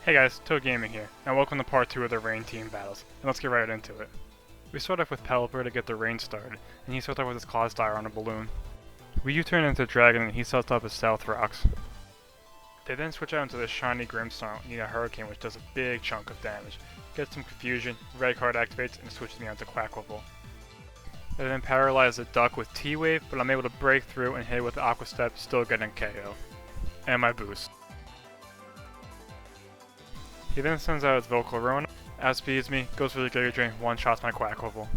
Hey guys, Toe Gaming here, and welcome to part 2 of the Rain Team battles, and let's get right into it. We start off with Pelipper to get the rain started, and he starts off with his Clodsire on a balloon. We U-turn into Dragon and he sets up his South Rocks. They then switch out into the shiny Grimmsnarl and need a Hurricane which does a big chunk of damage. Gets some confusion, red card activates, and switches me onto Quacklevolt. They then paralyze the Duck with T-Wave, but I'm able to break through and hit it with the Aqua Step, still getting KO. And my boost. He then sends out his Volcarona, outspeeds me, goes for the Giga Drain, one-shots my Quacklevolt.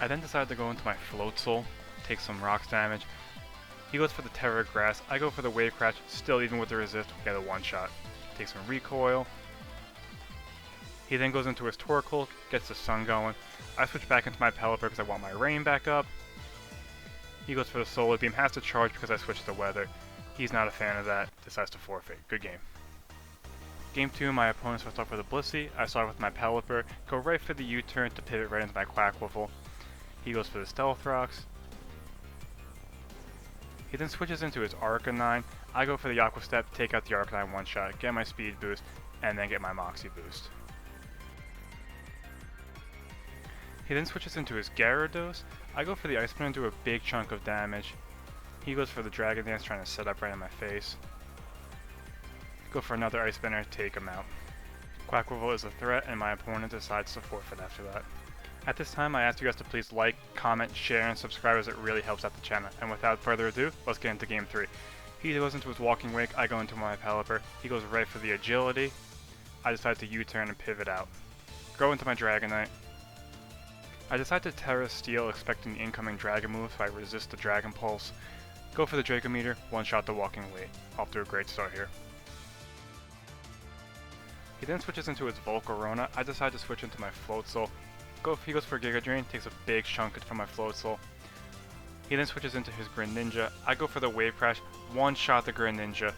I then decide to go into my Float Soul, take some rocks damage. He goes for the Terra Grass, I go for the Wave Crash, still even with the resist, we get a one-shot. Take some recoil. He then goes into his Torkoal, gets the Sun going. I switch back into my Pelipper because I want my Rain back up. He goes for the Solar Beam, has to charge because I switched to Weather. He's not a fan of that, decides to forfeit. Good game. Game 2, my opponent starts off with a Blissey, I start with my Pelipper, go right for the U-turn to pivot right into my Quacklevolt. He goes for the Stealth Rocks. He then switches into his Arcanine, I go for the Aqua Step, take out the Arcanine one-shot, get my speed boost, and then get my Moxie boost. He then switches into his Gyarados, I go for the Ice Spin and do a big chunk of damage. He goes for the Dragon Dance, trying to set up right in my face. Go for another Ice Spinner, take him out. Quacklevolt is a threat and my opponent decides to forfeit after that. At this time I ask you guys to please like, comment, share, and subscribe as it really helps out the channel. And without further ado, let's get into game 3. He goes into his Walking Wake, I go into my Pelipper. He goes right for the Agility. I decide to U-turn and pivot out. Go into my Dragonite. I decide to Terra Steel expecting the incoming Dragon move, so I resist the Dragon Pulse. Go for the Draco Meteor, one-shot the Walking Wake. Off to a great start here. He then switches into his Volcarona, I decide to switch into my Float Soul. He goes for Giga Drain, takes a big chunk from my Float Soul. He then switches into his Greninja, I go for the Wave Crash, one-shot the Greninja,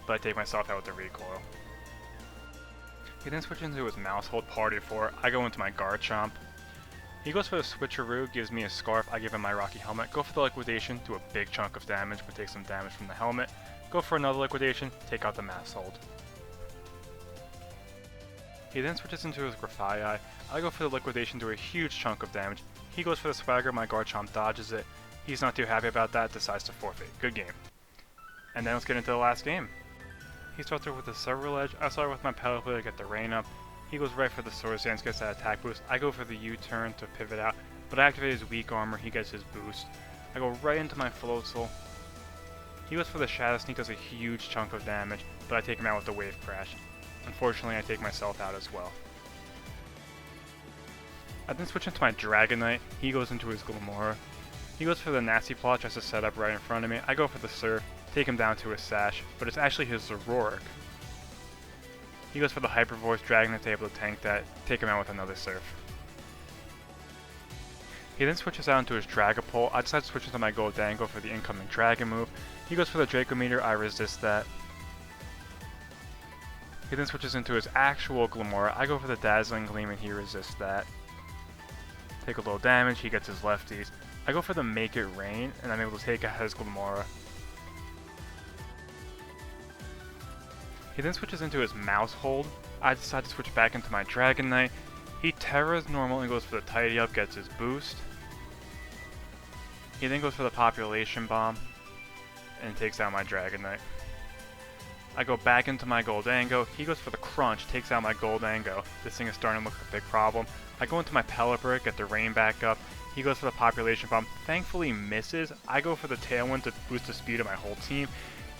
but I take myself out with the recoil. He then switches into his Maushold Party 4, I go into my Garchomp. He goes for the Switcheroo, gives me a Scarf, I give him my Rocky Helmet, go for the Liquidation, do a big chunk of damage, but take some damage from the helmet. Go for another Liquidation, take out the Maushold. He then switches into his Grafaiai, I go for the Liquidation, do a huge chunk of damage. He goes for the Swagger, my Garchomp dodges it. He's not too happy about that, decides to forfeit. Good game. And then let's get into the last game. He starts off with the Several Edge, I start with my Pelipper to get the rain up. He goes right for the Swords Dance, gets that attack boost. I go for the U-turn to pivot out, but I activate his weak armor, he gets his boost. I go right into my Float Soul. He goes for the Shadow Sneak, does a huge chunk of damage, but I take him out with the Wave Crash. Unfortunately, I take myself out as well. I then switch into my Dragonite, he goes into his Glimmora. He goes for the Nasty Plot, just to set up right in front of me. I go for the Surf, take him down to his Sash, but it's actually his Zoroark. He goes for the Hyper Voice, Dragonite's able to tank that, take him out with another Surf. He then switches out into his Dragapult, I decide to switch into my Goldango for the incoming Dragon move. He goes for the Draco Meteor, I resist that. He then switches into his actual Glimmora, I go for the Dazzling Gleam and he resists that. Take a little damage, he gets his lefties. I go for the Make It Rain, and I'm able to take out his Glimmora. He then switches into his Maushold, I decide to switch back into my Dragonite. He Terras normal and goes for the Tidy Up, gets his boost. He then goes for the Population Bomb, and takes out my Dragonite. I go back into my Goldango, he goes for the Crunch, takes out my Goldango. This thing is starting to look like a big problem. I go into my Pelipper, get the rain back up, he goes for the Population Bomb, thankfully misses. I go for the Tailwind to boost the speed of my whole team.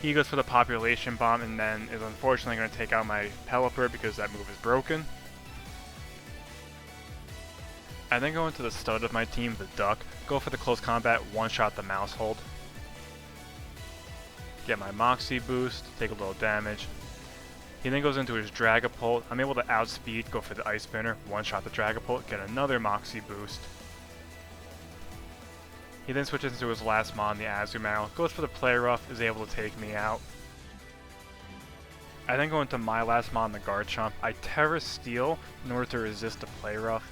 He goes for the Population Bomb and then is unfortunately going to take out my Pelipper because that move is broken. I then go into the stud of my team, the Duck, go for the Close Combat, one-shot the Maushold. Get my Moxie boost, take a little damage. He then goes into his Dragapult, I'm able to outspeed, go for the Ice Spinner, one-shot the Dragapult, get another Moxie boost. He then switches into his last mon, the Azumarill, goes for the Play Rough, is able to take me out. I then go into my last mon, the Garchomp. I Terra Steel in order to resist the Play Rough.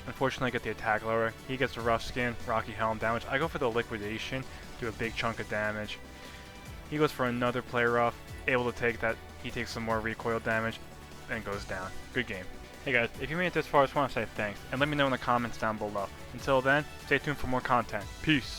Unfortunately I get the attack lower, he gets the Rough Skin, Rocky Helm damage. I go for the Liquidation, do a big chunk of damage. He goes for another Play Rough, able to take that He takes some more recoil damage and goes down. Good game. Hey guys, if you made it this far, I just want to say thanks, and let me know in the comments down below. Until then, stay tuned for more content. Peace!